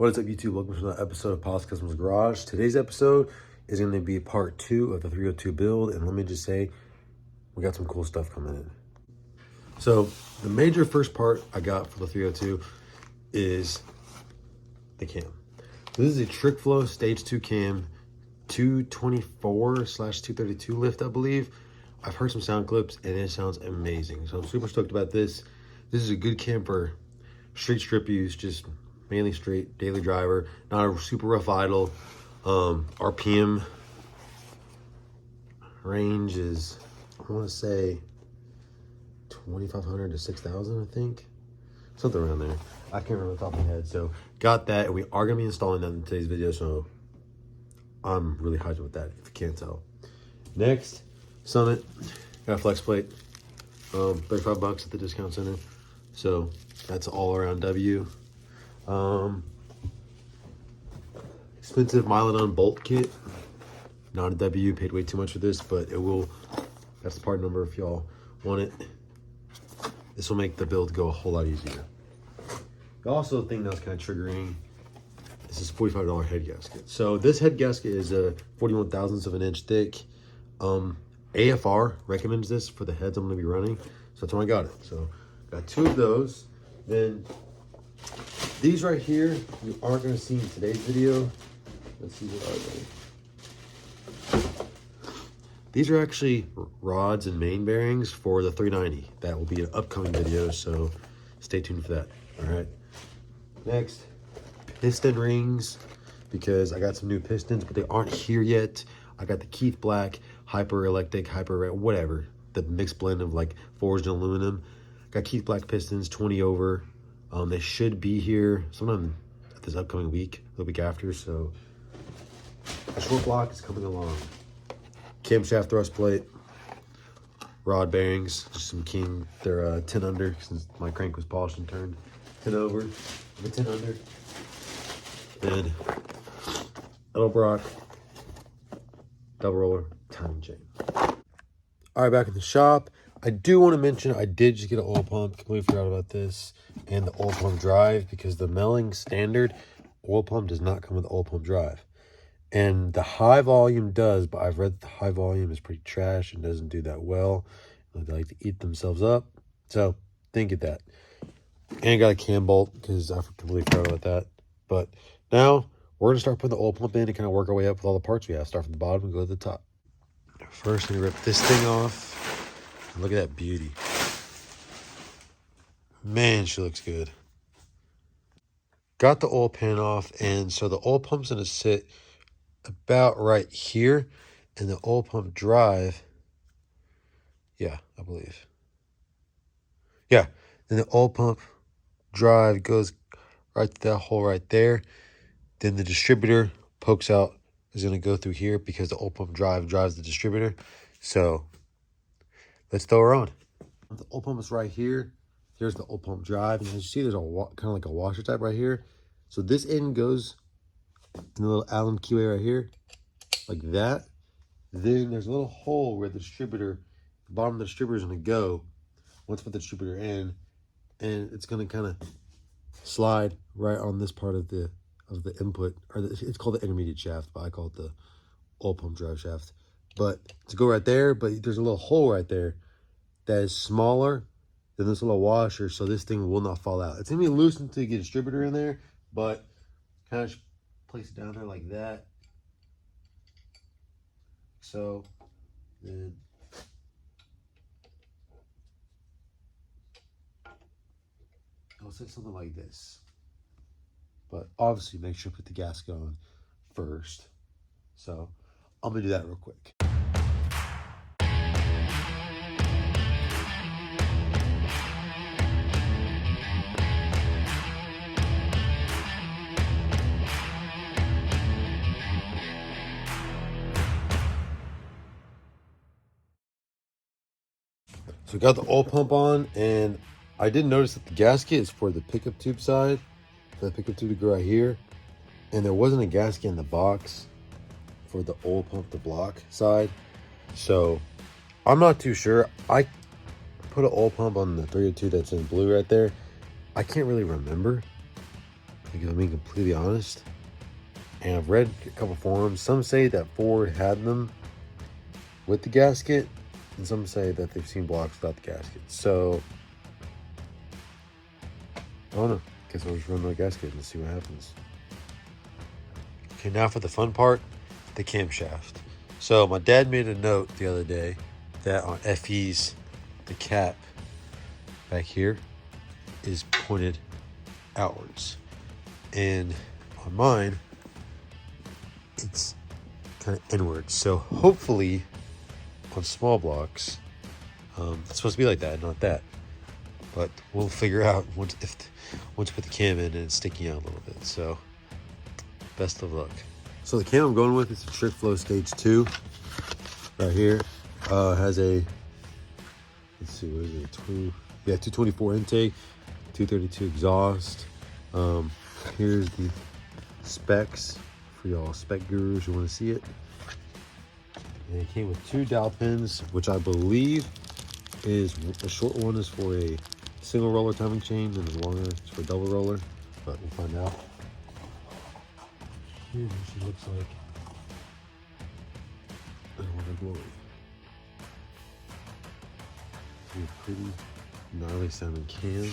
What is up, YouTube? Welcome to another episode of Paul's Customers Garage. Today's episode is going to be part 2 of the 302 build, and let me just say, we got some cool stuff coming in. So, the major first part I got for the 302 is the cam. So this is a Trick Flow Stage 2 cam, 224/232 lift, I believe. I've heard some sound clips, and it sounds amazing. So I'm super stoked about this. This is a good cam for street strip use, just mainly straight daily driver, not a super rough idle. RPM range is, I want to say 2,500 to 6,000, I think, something around there. I can't remember off the top of my head. So got that, and we are gonna be installing that in today's video. So I'm really hyped with that, if you can't tell. Next, Summit, got a flex plate, $35 at the discount center. So that's all around W. Expensive Mylodon bolt kit, not a W, paid way too much for this, but it will, that's the part number if y'all want it. This will make the build go a whole lot easier. The also thing that's kind of triggering is this $45 head gasket. So this head gasket is a 41 thousandths of an inch thick. AFR recommends this for the heads I'm going to be running, so that's why I got it. So got 2 of those. Then these right here, you aren't going to see in today's video. Let's see what are they. These are actually rods and main bearings for the 390. That will be an upcoming video, so stay tuned for that. All right. Next, piston rings, because I got some new pistons, but they aren't here yet. I got the Keith Black Hyper Electric, Hyper whatever, the mixed blend of like forged and aluminum. Got Keith Black pistons, 20 over. They should be here sometime this upcoming week, the week after. So a short block is coming along. Camshaft thrust plate, rod bearings, just some King. They're 10 under since my crank was polished and turned 10 over. The 10 under. And Edelbrock double roller timing chain. All right, back in the shop. I do want to mention I did just get an oil pump. Completely forgot about this. And the oil pump drive, because the Melling standard oil pump does not come with oil pump drive. And the high volume does, but I've read that the high volume is pretty trash and doesn't do that well. They like to eat themselves up. So didn't get that. And got a cam bolt because I completely forgot about that. But now we're going to start putting the oil pump in and kind of work our way up with all the parts we have. Start from the bottom and go to the top. First, I'm going to rip this thing off. Look at that beauty. Man, she looks good. Got the oil pan off, and so the oil pump's going to sit about right here, and the oil pump drive, yeah, I believe. Yeah, and the oil pump drive goes right to that hole right there. Then the distributor pokes out, is going to go through here because the oil pump drive drives the distributor. So let's throw her on. The oil pump is right here. Here's the oil pump drive. And as you see, there's a kind of like a washer type right here. So this end goes in the little Allen keyway right here, like that. Then there's a little hole where the distributor, the bottom of the distributor is going to go once I put the distributor in. And it's going to kind of slide right on this part of the input, or it's called the intermediate shaft, but I call it the oil pump drive shaft. But to go right there, but there's a little hole right there that is smaller than this little washer, so this thing will not fall out. It's gonna be loose until you get a distributor in there, but kind of place it down there like that. So then I'll say something like this. But obviously make sure to put the gasket on first. So I'm gonna do that real quick. So got the oil pump on, and I did notice that the gasket is for the pickup tube side, for the pickup tube to go right here. And there wasn't a gasket in the box for the oil pump, the block side. So I'm not too sure. I put an oil pump on the 302 that's in blue right there. I can't really remember because I'm being completely honest. And I've read a couple forums. Some say that Ford had them with the gasket, and some say that they've seen blocks without the gasket. So I don't know. Guess I'll just run my gasket and see what happens. Okay, now for the fun part, the camshaft. So my dad made a note the other day that on FE's, the cap back here is pointed outwards. And on mine, it's kind of inwards. So hopefully on small blocks, it's supposed to be like that, not that. But we'll figure out once we put the cam in and it's sticking out a little bit. So best of luck. So the cam I'm going with is a Trick Flow Stage 2 right here. Has a, let's see, what is it? 224 intake, 232 exhaust. Here's the specs for y'all spec gurus who want to see it. And it came with 2 dowel pins, which I believe is a short one is for a single roller timing chain and the longer is for a double roller, but we'll find out. Here's what she looks like. I don't want to glory. It's a pretty gnarly sounding cam.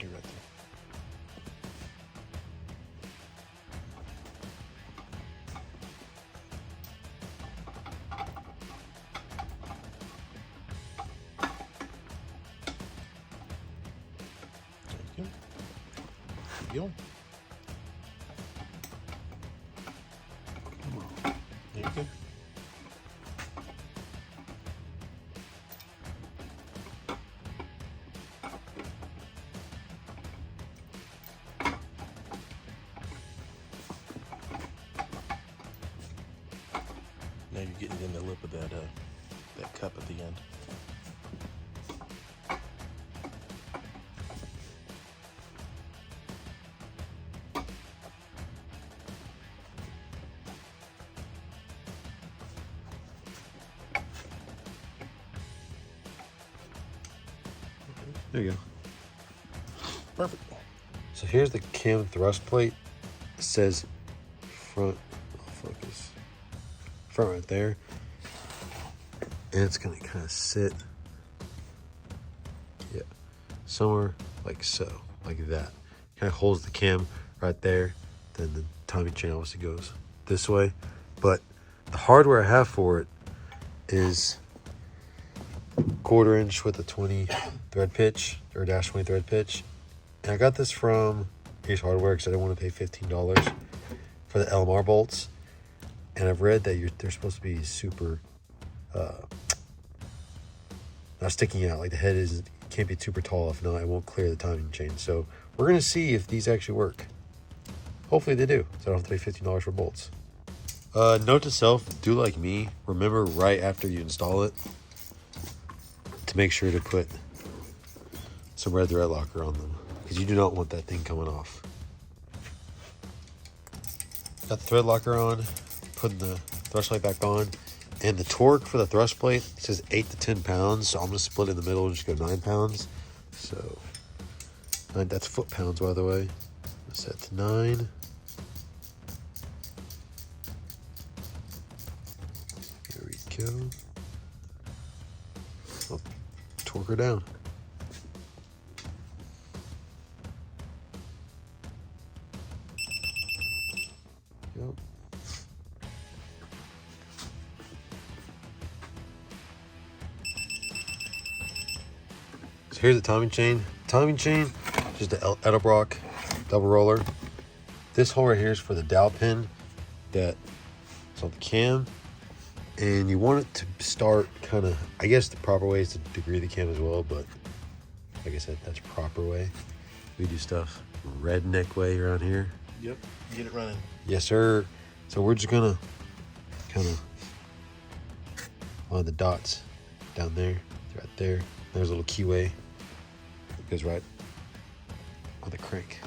You're right there. There you go. Keep going. Come on. There you go. Now you're getting it in the lip of that cup at the end. There you go. Perfect. So here's the cam thrust plate. It says front, focus, front right there. And it's gonna kind of sit, yeah, somewhere like so, like that. Kind of holds the cam right there. Then the timing chain obviously goes this way. But the hardware I have for it is 1/4 inch with a 20 thread pitch, or dash 20 thread pitch. And I got this from Ace Hardware because I didn't want to pay $15 for the LMR bolts. And I've read that they're supposed to be super, not sticking out. Like the head can't be super tall, if not it won't clear the timing chain. So we're gonna see if these actually work. Hopefully they do, so I don't have to pay $15 for bolts. Note to self, do like me. Remember right after you install it to make sure to put some red thread locker on them, because you do not want that thing coming off. Got the thread locker on, putting the thrust plate back on, and the torque for the thrust plate says 8 to 10 pounds, so I'm gonna split in the middle and just go 9 pounds. So that's foot pounds, by the way. Set to 9. Here we go. I'll torque her down. Yep. So here's the timing chain. Timing chain, just the Edelbrock double roller. This hole right here is for the dowel pin that's on the cam. And you want it to start kind of, I guess the proper way is to degree the cam as well, but Like I said, that's proper way. We do stuff redneck way around here. Yep. Get it running. Yes, sir. So we're just gonna kind of on the dots down there, right there. There's a little keyway. It goes right on the crank.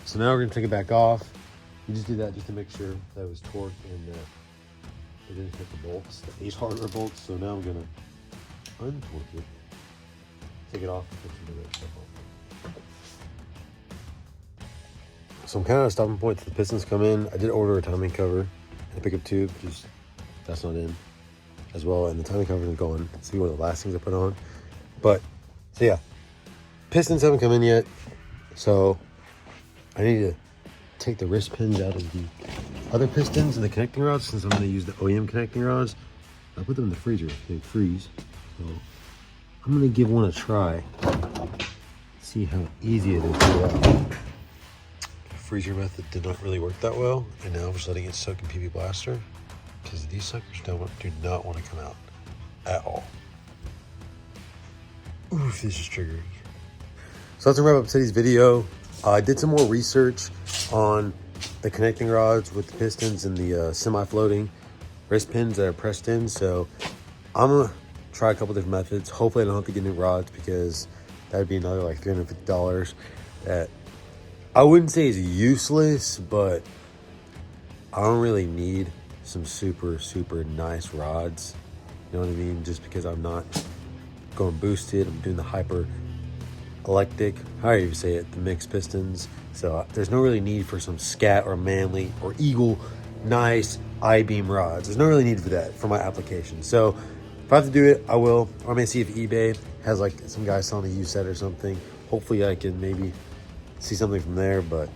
So now we're gonna take it back off. You just do that just to make sure that it was torqued and it didn't hit the bolts, the 8 hardware bolts. So now I'm gonna untorque it, take it off, and put some of that stuff on. So I'm kind of at a stopping point till the pistons come in. I did order a timing cover and a pickup tube, just that's not in as well. And the timing cover is going. See one of the last things I put on. But so yeah, pistons haven't come in yet. So I need to take the wrist pins out of the other pistons and the connecting rods, since I'm going to use the OEM connecting rods. I put them in the freezer, they freeze. So I'm going to give one a try, see how easy it is to pull out. The freezer method did not really work that well, and now I'm just letting it soak in PB Blaster, because these suckers do not want to come out at all. Oof, this is triggering. So that's a wrap up today's video. I did some more research on the connecting rods with the pistons and the semi-floating wrist pins that are pressed in. So I'm gonna try a couple different methods. Hopefully I don't have to get new rods, because that would be another like $350 that I wouldn't say is useless, but I don't really need some super nice rods. You know what I mean? Just because I'm not going boosted, I'm doing the hyper electric, however you say it, the mixed pistons. So there's no really need for some Scat or Manly or Eagle nice I-beam rods. There's no really need for that for my application. So if I have to do it, I will. Or I may see if eBay has like some guy selling a used set or something. Hopefully I can maybe see something from there, but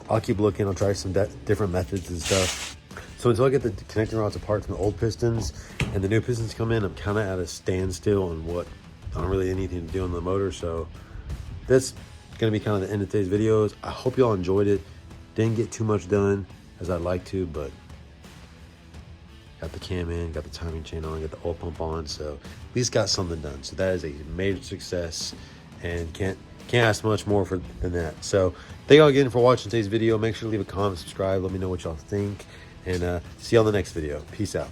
I'll keep looking. I'll try some different methods and stuff. So until I get the connecting rods apart from the old pistons and the new pistons come in, I'm kind of at a standstill on what I don't really have anything to do on the motor. So that's gonna be kind of the end of today's videos. I hope y'all enjoyed it. Didn't get too much done as I'd like to, but got the cam in, got the timing chain on, got the oil pump on, so at least got something done. So that is a major success, and can't ask much more than that. So thank y'all again for watching today's video. Make sure to leave a comment, subscribe, let me know what y'all think, and see you on the next video. Peace out.